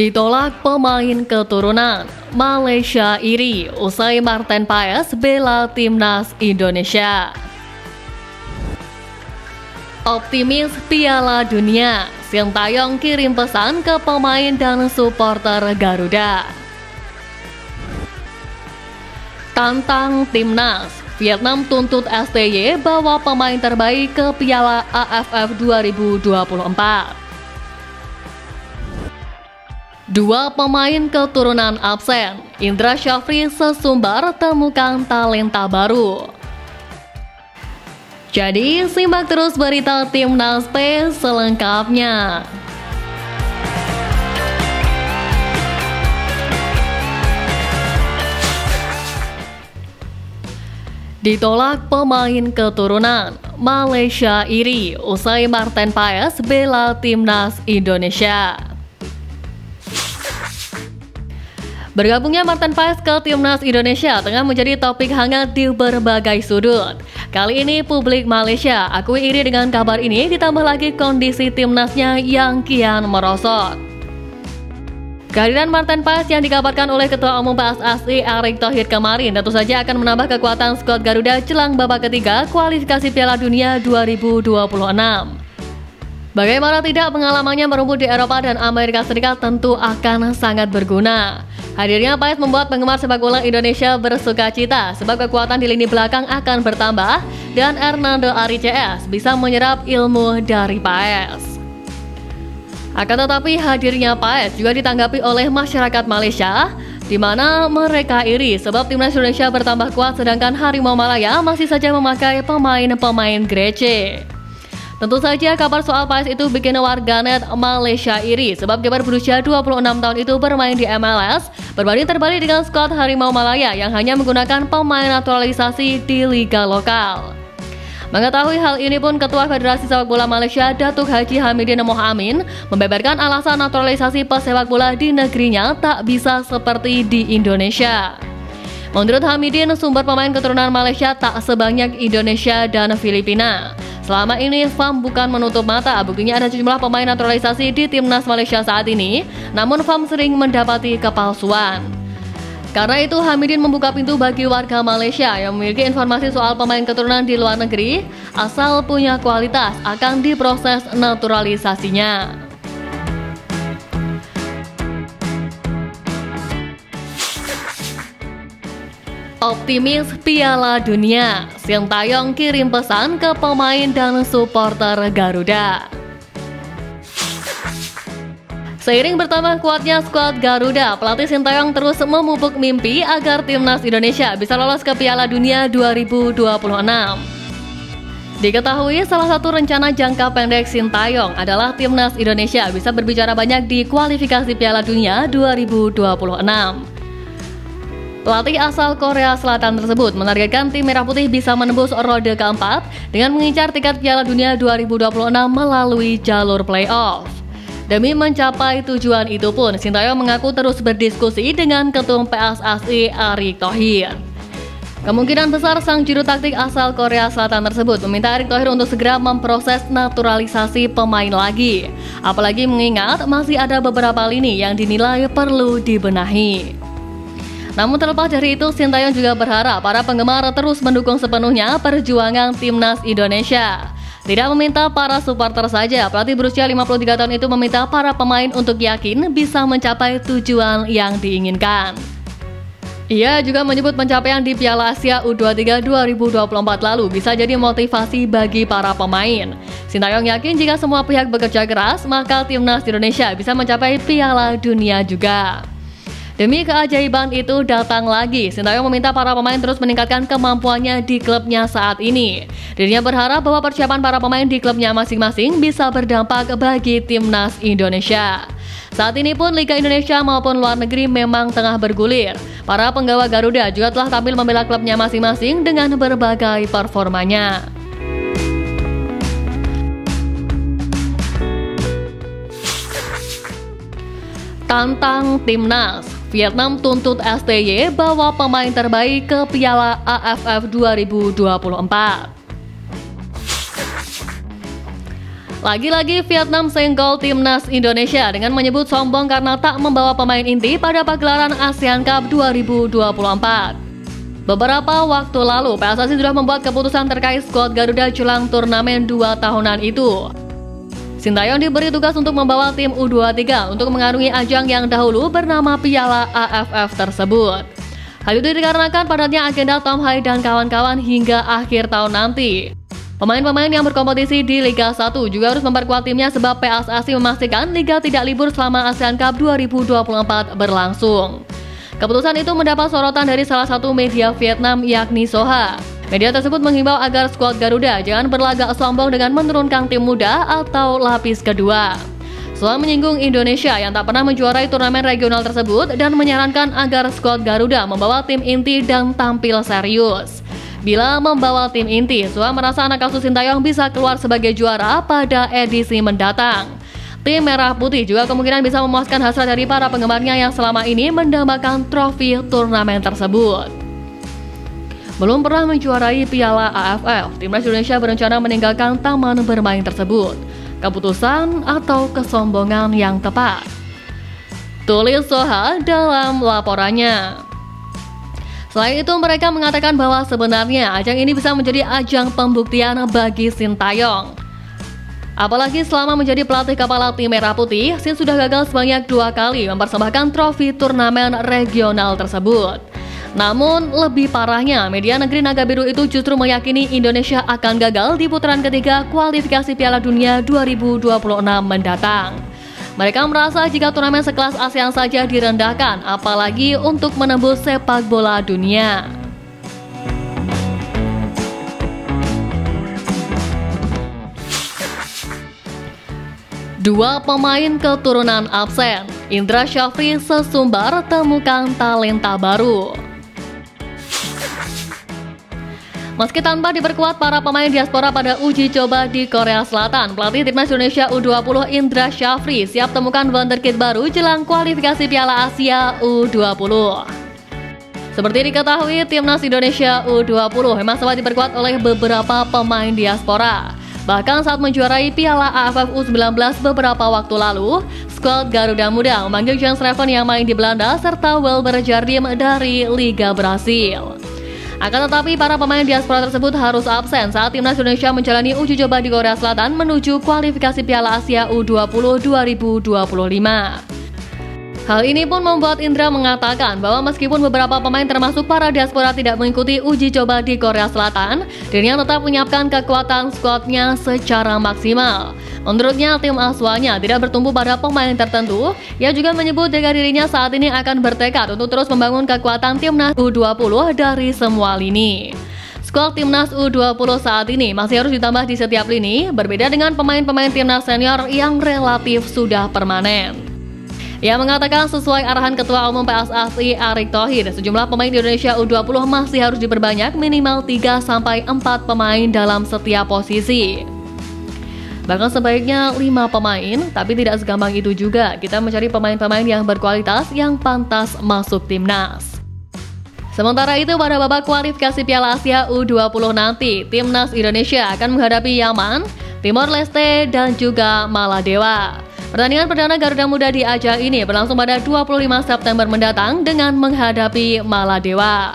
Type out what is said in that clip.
Ditolak pemain keturunan, Malaysia iri usai Marten Paes bela timnas Indonesia. Optimis Piala Dunia, Sintayong kirim pesan ke pemain dan supporter Garuda. Tantang timnas, Vietnam tuntut STY bawa pemain terbaik ke Piala AFF 2024. Dua pemain keturunan absen, Indra Syafri sesumbar temukan talenta baru. Jadi simak terus berita Timnas P selengkapnya. Ditolak pemain keturunan, Malaysia iri usai Marten Paes bela timnas Indonesia. Bergabungnya Marten Paes ke timnas Indonesia tengah menjadi topik hangat di berbagai sudut. Kali ini publik Malaysia akui iri dengan kabar ini, ditambah lagi kondisi timnasnya yang kian merosot. Kehadiran Marten Paes yang dikabarkan oleh Ketua Umum PSSI Erick Thohir kemarin tentu saja akan menambah kekuatan skuad Garuda jelang babak ketiga kualifikasi Piala Dunia 2026. Bagaimana tidak, pengalamannya merumput di Eropa dan Amerika Serikat tentu akan sangat berguna. Hadirnya Paes membuat penggemar sepak bola Indonesia bersukacita sebab kekuatan di lini belakang akan bertambah dan Hernando Ari CS bisa menyerap ilmu dari Paes. Akan tetapi hadirnya Paes juga ditanggapi oleh masyarakat Malaysia, di mana mereka iri sebab timnas Indonesia bertambah kuat sedangkan Harimau Malaya masih saja memakai pemain-pemain Grece. Tentu saja kabar soal Paes itu bikin warganet Malaysia iri sebab kiper berusia 26 tahun itu bermain di MLS berbanding terbalik dengan skuad Harimau Malaya yang hanya menggunakan pemain naturalisasi di liga lokal. Mengetahui hal ini pun Ketua Federasi Sepak Bola Malaysia Datuk Haji Hamidin Mohamin membeberkan alasan naturalisasi pesepak bola di negerinya tak bisa seperti di Indonesia. Menurut Hamidin, sumber pemain keturunan Malaysia tak sebanyak Indonesia dan Filipina. Selama ini FAM bukan menutup mata, buktinya ada sejumlah pemain naturalisasi di timnas Malaysia saat ini, namun FAM sering mendapati kepalsuan. Karena itu Hamidin membuka pintu bagi warga Malaysia yang memiliki informasi soal pemain keturunan di luar negeri, asal punya kualitas akan diproses naturalisasinya. Optimis Piala Dunia, Sintayong kirim pesan ke pemain dan supporter Garuda. Seiring bertambah kuatnya skuad Garuda, pelatih Sintayong terus memupuk mimpi agar timnas Indonesia bisa lolos ke Piala Dunia 2026. Diketahui salah satu rencana jangka pendek Sintayong adalah timnas Indonesia bisa berbicara banyak di kualifikasi Piala Dunia 2026. Pelatih asal Korea Selatan tersebut menargetkan tim Merah Putih bisa menembus ronde keempat dengan mengincar tiket Piala Dunia 2026 melalui jalur playoff. Demi mencapai tujuan itu pun, Sintayong mengaku terus berdiskusi dengan Ketum PSSI Erick Thohir. Kemungkinan besar sang juru taktik asal Korea Selatan tersebut meminta Erick Thohir untuk segera memproses naturalisasi pemain lagi. Apalagi mengingat masih ada beberapa lini yang dinilai perlu dibenahi. Namun terlepas dari itu, Sintayong juga berharap para penggemar terus mendukung sepenuhnya perjuangan timnas Indonesia. Tidak meminta para supporter saja, pelatih berusia 53 tahun itu meminta para pemain untuk yakin bisa mencapai tujuan yang diinginkan. Ia juga menyebut pencapaian di Piala Asia U23 2024 lalu bisa jadi motivasi bagi para pemain. Sintayong yakin jika semua pihak bekerja keras, maka timnas Indonesia bisa mencapai Piala Dunia juga. Demi keajaiban itu datang lagi, Sintayong meminta para pemain terus meningkatkan kemampuannya di klubnya saat ini. Dirinya berharap bahwa persiapan para pemain di klubnya masing-masing bisa berdampak bagi timnas Indonesia. Saat ini pun Liga Indonesia maupun luar negeri memang tengah bergulir. Para penggawa Garuda juga telah tampil membela klubnya masing-masing dengan berbagai performanya. Tantang timnas, Vietnam tuntut STY bawa pemain terbaik ke Piala AFF 2024. Lagi-lagi Vietnam senggol timnas Indonesia dengan menyebut sombong karena tak membawa pemain inti pada pagelaran ASEAN Cup 2024. Beberapa waktu lalu, PSSI sudah membuat keputusan terkait skuad Garuda jelang turnamen 2 tahunan itu. Sintayong diberi tugas untuk membawa tim U23 untuk mengarungi ajang yang dahulu bernama Piala AFF tersebut. Hal itu dikarenakan padatnya agenda Tom Hai dan kawan-kawan hingga akhir tahun nanti. Pemain-pemain yang berkompetisi di Liga 1 juga harus memperkuat timnya sebab PSSI memastikan Liga tidak libur selama ASEAN Cup 2024 berlangsung. Keputusan itu mendapat sorotan dari salah satu media Vietnam yakni Soha. Media tersebut menghimbau agar skuad Garuda jangan berlagak sombong dengan menurunkan tim muda atau lapis kedua. Soha menyinggung Indonesia yang tak pernah menjuarai turnamen regional tersebut dan menyarankan agar skuad Garuda membawa tim inti dan tampil serius. Bila membawa tim inti, Soha merasa anak asuh Sintayong bisa keluar sebagai juara pada edisi mendatang. Tim Merah Putih juga kemungkinan bisa memuaskan hasrat dari para penggemarnya yang selama ini mendambakan trofi turnamen tersebut. Belum pernah menjuarai Piala AFF, timnas Indonesia berencana meninggalkan taman bermain tersebut. Keputusan atau kesombongan yang tepat? Tulis Soha dalam laporannya. Selain itu, mereka mengatakan bahwa sebenarnya ajang ini bisa menjadi ajang pembuktian bagi Sintayong. Apalagi selama menjadi pelatih kepala tim Merah Putih, Sin sudah gagal sebanyak 2 kali mempersembahkan trofi turnamen regional tersebut. Namun, lebih parahnya, media negeri Naga Biru itu justru meyakini Indonesia akan gagal di putaran ketiga kualifikasi Piala Dunia 2026 mendatang. Mereka merasa jika turnamen sekelas ASEAN saja direndahkan, apalagi untuk menembus sepak bola dunia. Dua pemain keturunan absen, Indra Syafri sesumbar temukan talenta baru. Meski tanpa diperkuat para pemain diaspora pada uji coba di Korea Selatan, pelatih timnas Indonesia U20 Indra Syafri siap temukan wonderkid baru jelang kualifikasi Piala Asia U20. Seperti diketahui, timnas Indonesia U20 memang sempat diperkuat oleh beberapa pemain diaspora. Bahkan saat menjuarai Piala AFF U19 beberapa waktu lalu, skuad Garuda Muda memanggil Jens Reven yang main di Belanda serta Wilber Jardim dari Liga Brasil. Akan tetapi, para pemain diaspora tersebut harus absen saat timnas Indonesia menjalani uji coba di Korea Selatan menuju kualifikasi Piala Asia U20 2025. Hal ini pun membuat Indra mengatakan bahwa meskipun beberapa pemain termasuk para diaspora tidak mengikuti uji coba di Korea Selatan, dirinya tetap menyiapkan kekuatan skuadnya secara maksimal. Menurutnya, tim asuhannya tidak bertumbuh pada pemain tertentu. Ia juga menyebut jika dirinya saat ini akan bertekad untuk terus membangun kekuatan timnas U20 dari semua lini. Skuad timnas U20 saat ini masih harus ditambah di setiap lini, berbeda dengan pemain-pemain timnas senior yang relatif sudah permanen. Ia mengatakan sesuai arahan Ketua Umum PSSI Erick Thohir, sejumlah pemain Indonesia U20 masih harus diperbanyak minimal 3-4 pemain dalam setiap posisi. Bahkan sebaiknya 5 pemain, tapi tidak segampang itu juga. Kita mencari pemain-pemain yang berkualitas yang pantas masuk timnas. Sementara itu, pada babak kualifikasi Piala Asia U20 nanti, timnas Indonesia akan menghadapi Yaman, Timor Leste, dan juga Maladewa. Pertandingan perdana Garuda Muda di ajang ini berlangsung pada 25 September mendatang dengan menghadapi Maladewa.